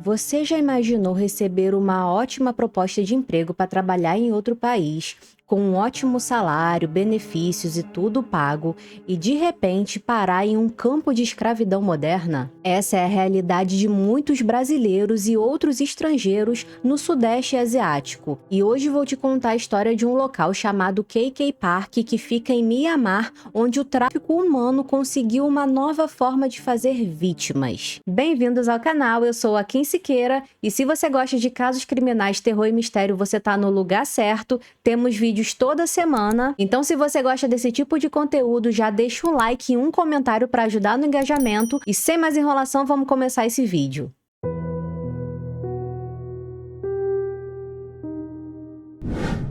Você já imaginou receber uma ótima proposta de emprego para trabalhar em outro país, com um ótimo salário, benefícios e tudo pago, e de repente parar em um campo de escravidão moderna? Essa é a realidade de muitos brasileiros e outros estrangeiros no Sudeste Asiático. E hoje vou te contar a história de um local chamado KK Park, que fica em Mianmar, onde o tráfico humano conseguiu uma nova forma de fazer vítimas. Bem-vindos ao canal, eu sou a Kim Siqueira, e se você gosta de casos criminais, terror e mistério, você tá no lugar certo. Temos vídeos toda semana, então se você gosta desse tipo de conteúdo, já deixa um like e um comentário para ajudar no engajamento. E sem mais enrolação, vamos começar esse vídeo.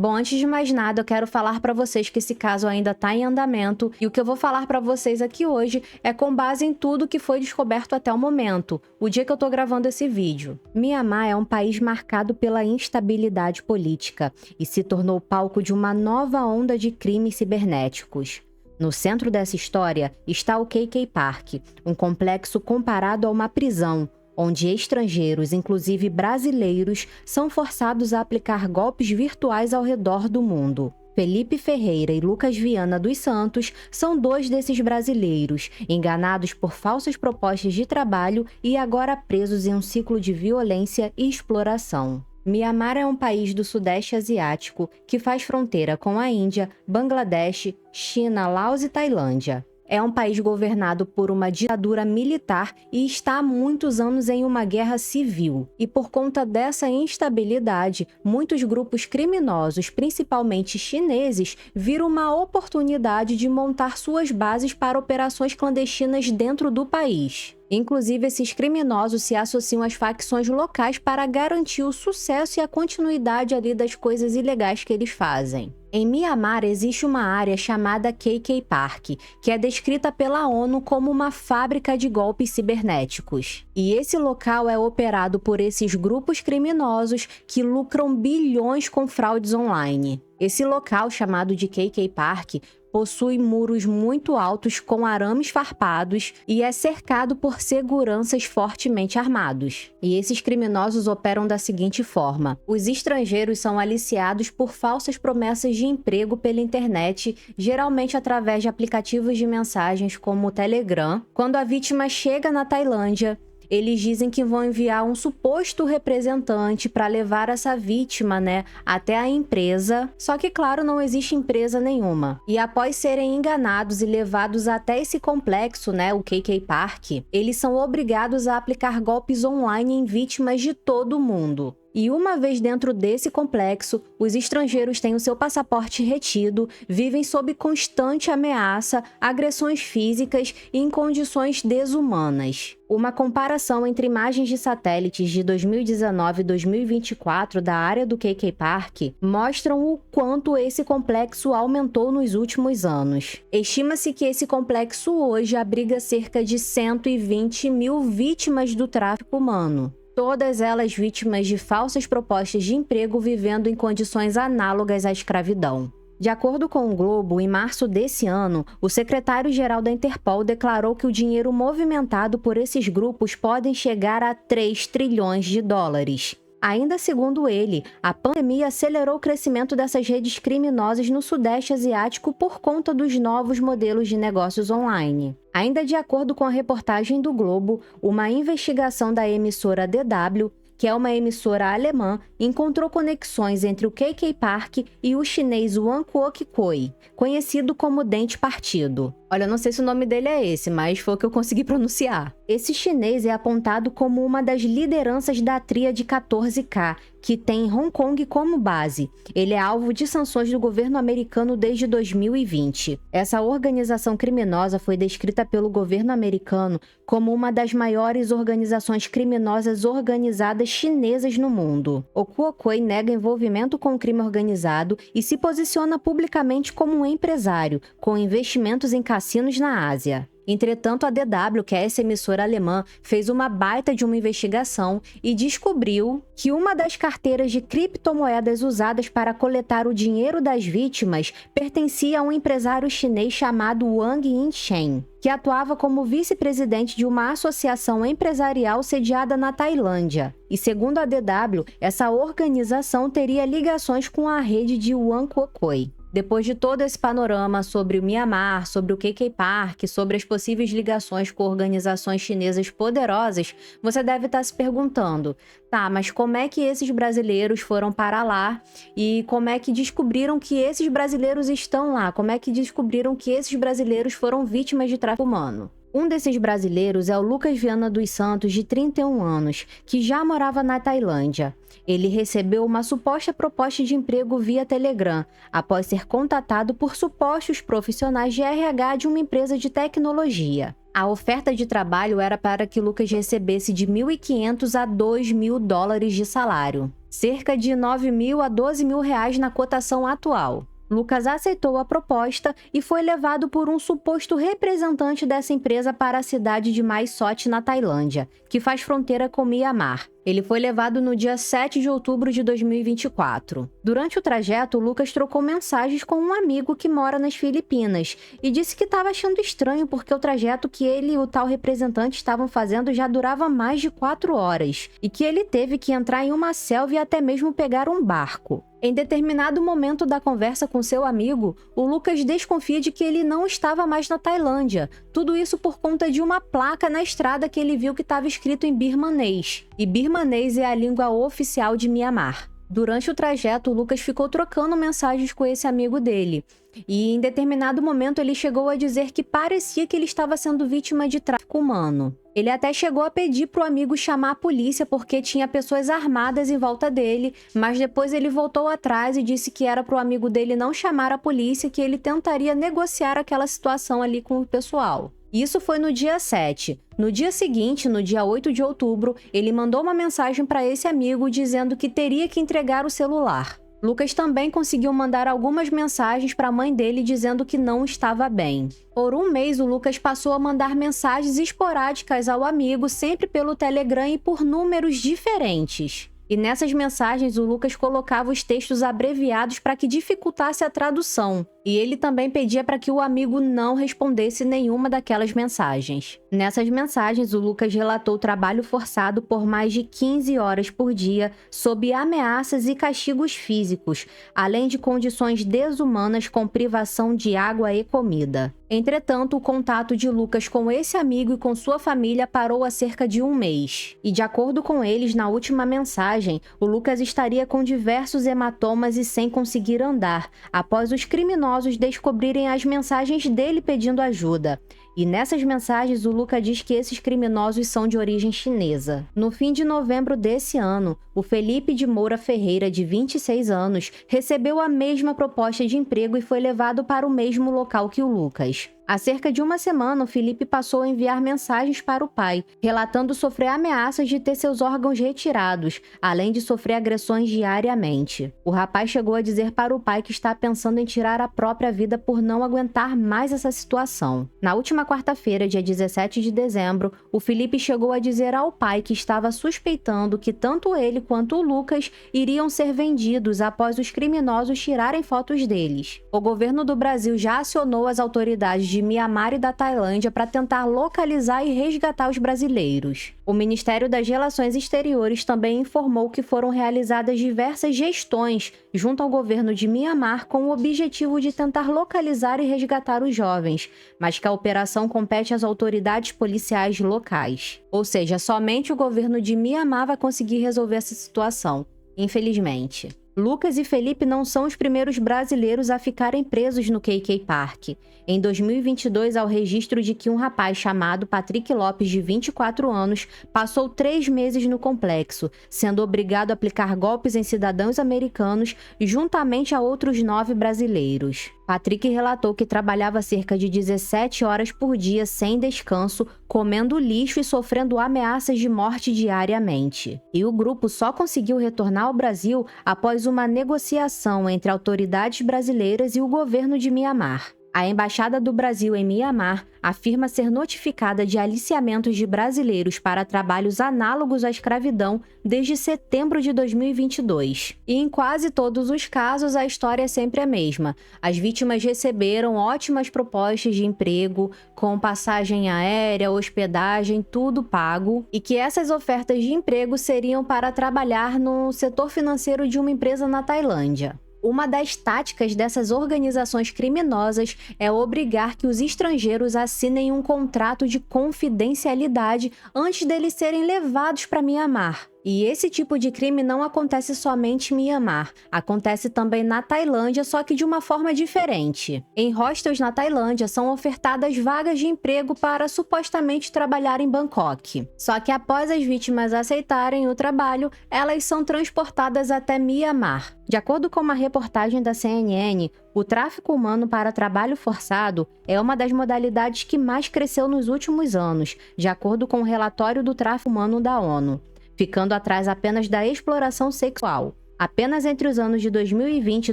Bom, antes de mais nada, eu quero falar para vocês que esse caso ainda está em andamento, e o que eu vou falar para vocês aqui hoje é com base em tudo que foi descoberto até o momento, o dia que eu tô gravando esse vídeo. Mianmar é um país marcado pela instabilidade política e se tornou palco de uma nova onda de crimes cibernéticos. No centro dessa história está o KK Park, um complexo comparado a uma prisão, onde estrangeiros, inclusive brasileiros, são forçados a aplicar golpes virtuais ao redor do mundo. Felipe Ferreira e Lucas Viana dos Santos são dois desses brasileiros, enganados por falsas propostas de trabalho e agora presos em um ciclo de violência e exploração. Mianmar é um país do Sudeste Asiático que faz fronteira com a Índia, Bangladesh, China, Laos e Tailândia. É um país governado por uma ditadura militar e está há muitos anos em uma guerra civil. E por conta dessa instabilidade, muitos grupos criminosos, principalmente chineses, viram uma oportunidade de montar suas bases para operações clandestinas dentro do país. Inclusive, esses criminosos se associam às facções locais para garantir o sucesso e a continuidade ali das coisas ilegais que eles fazem. Em Mianmar existe uma área chamada KK Park, que é descrita pela ONU como uma fábrica de golpes cibernéticos. E esse local é operado por esses grupos criminosos que lucram bilhões com fraudes online. Esse local, chamado de KK Park, possui muros muito altos com arames farpados e é cercado por seguranças fortemente armados. E esses criminosos operam da seguinte forma: os estrangeiros são aliciados por falsas promessas de emprego pela internet, geralmente através de aplicativos de mensagens como o Telegram. Quando a vítima chega na Tailândia, eles dizem que vão enviar um suposto representante para levar essa vítima, até a empresa. Só que, claro, não existe empresa nenhuma. E após serem enganados e levados até esse complexo, o KK Park, eles são obrigados a aplicar golpes online em vítimas de todo o mundo. E uma vez dentro desse complexo, os estrangeiros têm o seu passaporte retido, vivem sob constante ameaça, agressões físicas e em condições desumanas. Uma comparação entre imagens de satélites de 2019 e 2024 da área do KK Park mostram o quanto esse complexo aumentou nos últimos anos. Estima-se que esse complexo hoje abriga cerca de 120 mil vítimas do tráfico humano. Todas elas vítimas de falsas propostas de emprego vivendo em condições análogas à escravidão. De acordo com o Globo, em março desse ano, o secretário-geral da Interpol declarou que o dinheiro movimentado por esses grupos pode chegar a 3 trilhões de dólares. Ainda segundo ele, a pandemia acelerou o crescimento dessas redes criminosas no Sudeste Asiático por conta dos novos modelos de negócios online. Ainda de acordo com a reportagem do Globo, uma investigação da emissora DW, que é uma emissora alemã, encontrou conexões entre o KK Park e o chinês Wan Kuok Koi, conhecido como Dente Partido. Olha, eu não sei se o nome dele é esse, mas foi o que eu consegui pronunciar. Esse chinês é apontado como uma das lideranças da tríade 14K, que tem Hong Kong como base. Ele é alvo de sanções do governo americano desde 2020. Essa organização criminosa foi descrita pelo governo americano como uma das maiores organizações criminosas organizadas chinesas no mundo. O Kuokoi nega envolvimento com o crime organizado e se posiciona publicamente como um empresário, com investimentos em cassinos na Ásia. Entretanto, a DW, que é essa emissora alemã, fez uma baita de uma investigação e descobriu que uma das carteiras de criptomoedas usadas para coletar o dinheiro das vítimas pertencia a um empresário chinês chamado Wang Yinshen, que atuava como vice-presidente de uma associação empresarial sediada na Tailândia. E segundo a DW, essa organização teria ligações com a rede de Wang Kokoi. Depois de todo esse panorama sobre o Myanmar, sobre o KK Park, sobre as possíveis ligações com organizações chinesas poderosas, você deve estar se perguntando, tá, mas como é que esses brasileiros foram para lá e como é que descobriram que esses brasileiros estão lá? Como é que descobriram que esses brasileiros foram vítimas de tráfico humano? Um desses brasileiros é o Lucas Viana dos Santos, de 31 anos, que já morava na Tailândia. Ele recebeu uma suposta proposta de emprego via Telegram, após ser contatado por supostos profissionais de RH de uma empresa de tecnologia. A oferta de trabalho era para que Lucas recebesse de 1.500 a 2.000 dólares de salário, cerca de 9.000 a 12.000 reais na cotação atual. Lucas aceitou a proposta e foi levado por um suposto representante dessa empresa para a cidade de Mae Sot, na Tailândia, que faz fronteira com Myanmar. Ele foi levado no dia 7 de outubro de 2024. Durante o trajeto, Lucas trocou mensagens com um amigo que mora nas Filipinas e disse que estava achando estranho porque o trajeto que ele e o tal representante estavam fazendo já durava mais de 4 horas e que ele teve que entrar em uma selva e até mesmo pegar um barco. Em determinado momento da conversa com seu amigo, o Lucas desconfia de que ele não estava mais na Tailândia. Tudo isso por conta de uma placa na estrada que ele viu que estava escrito em birmanês. E birmanês é a língua oficial de Myanmar. Durante o trajeto, o Lucas ficou trocando mensagens com esse amigo dele. E em determinado momento ele chegou a dizer que parecia que ele estava sendo vítima de tráfico humano. Ele até chegou a pedir para o amigo chamar a polícia porque tinha pessoas armadas em volta dele, mas depois ele voltou atrás e disse que era para o amigo dele não chamar a polícia, que ele tentaria negociar aquela situação ali com o pessoal. Isso foi no dia 7. No dia seguinte, no dia 8 de outubro, ele mandou uma mensagem para esse amigo dizendo que teria que entregar o celular. Lucas também conseguiu mandar algumas mensagens para a mãe dele dizendo que não estava bem. Por um mês, o Lucas passou a mandar mensagens esporádicas ao amigo, sempre pelo Telegram e por números diferentes. E nessas mensagens, o Lucas colocava os textos abreviados para que dificultasse a tradução. E ele também pedia para que o amigo não respondesse nenhuma daquelas mensagens. Nessas mensagens, o Lucas relatou trabalho forçado por mais de 15 horas por dia, sob ameaças e castigos físicos, além de condições desumanas com privação de água e comida. Entretanto, o contato de Lucas com esse amigo e com sua família parou há cerca de um mês. E de acordo com eles, na última mensagem, o Lucas estaria com diversos hematomas e sem conseguir andar, após os criminosos descobrirem as mensagens dele pedindo ajuda. E nessas mensagens, o Lucas diz que esses criminosos são de origem chinesa. No fim de novembro desse ano, o Felipe de Moura Ferreira, de 26 anos, recebeu a mesma proposta de emprego e foi levado para o mesmo local que o Lucas. Há cerca de uma semana, o Felipe passou a enviar mensagens para o pai, relatando sofrer ameaças de ter seus órgãos retirados, além de sofrer agressões diariamente. O rapaz chegou a dizer para o pai que está pensando em tirar a própria vida por não aguentar mais essa situação. Na última quarta-feira, dia 17 de dezembro, o Felipe chegou a dizer ao pai que estava suspeitando que tanto ele quanto o Lucas iriam ser vendidos após os criminosos tirarem fotos deles. O governo do Brasil já acionou as autoridades de Myanmar e da Tailândia para tentar localizar e resgatar os brasileiros. O Ministério das Relações Exteriores também informou que foram realizadas diversas gestões junto ao governo de Myanmar com o objetivo de tentar localizar e resgatar os jovens, mas que a operação compete às autoridades policiais locais. Ou seja, somente o governo de Myanmar vai conseguir resolver essa situação, infelizmente. Lucas e Felipe não são os primeiros brasileiros a ficarem presos no KK Park. Em 2022, há o registro de que um rapaz chamado Patrick Lopes, de 24 anos, passou 3 meses no complexo, sendo obrigado a aplicar golpes em cidadãos americanos juntamente a outros 9 brasileiros. Patrick relatou que trabalhava cerca de 17 horas por dia sem descanso, comendo lixo e sofrendo ameaças de morte diariamente. E o grupo só conseguiu retornar ao Brasil após uma negociação entre autoridades brasileiras e o governo de Myanmar. A Embaixada do Brasil em Mianmar afirma ser notificada de aliciamentos de brasileiros para trabalhos análogos à escravidão desde setembro de 2022. E em quase todos os casos, a história é sempre a mesma. As vítimas receberam ótimas propostas de emprego, com passagem aérea, hospedagem, tudo pago, e que essas ofertas de emprego seriam para trabalhar no setor financeiro de uma empresa na Tailândia. Uma das táticas dessas organizações criminosas é obrigar que os estrangeiros assinem um contrato de confidencialidade antes deles serem levados para Mianmar. E esse tipo de crime não acontece somente em Mianmar, acontece também na Tailândia, só que de uma forma diferente. Em hostels na Tailândia são ofertadas vagas de emprego para supostamente trabalhar em Bangkok. Só que após as vítimas aceitarem o trabalho, elas são transportadas até Mianmar. De acordo com uma reportagem da CNN, o tráfico humano para trabalho forçado é uma das modalidades que mais cresceu nos últimos anos, de acordo com o relatório do tráfico humano da ONU, ficando atrás apenas da exploração sexual. Apenas entre os anos de 2020 e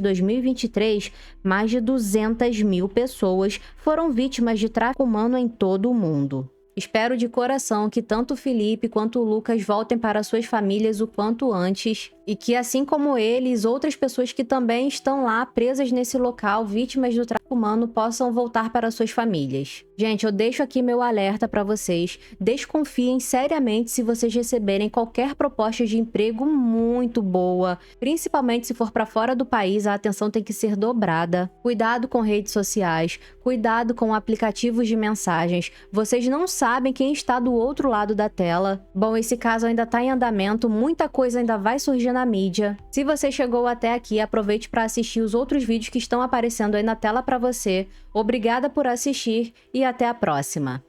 2023, mais de 200 mil pessoas foram vítimas de tráfico humano em todo o mundo. Espero de coração que tanto o Felipe quanto o Lucas voltem para suas famílias o quanto antes e que, assim como eles, outras pessoas que também estão lá presas nesse local, vítimas do tráfico humano, possam voltar para suas famílias. Gente, eu deixo aqui meu alerta para vocês. Desconfiem seriamente se vocês receberem qualquer proposta de emprego muito boa, principalmente se for para fora do país, a atenção tem que ser dobrada. Cuidado com redes sociais, cuidado com aplicativos de mensagens. Vocês não sabem quem está do outro lado da tela. Bom, esse caso ainda está em andamento, muita coisa ainda vai surgir na mídia. Se você chegou até aqui, aproveite para assistir os outros vídeos que estão aparecendo aí na tela para você. Obrigada por assistir e até a próxima!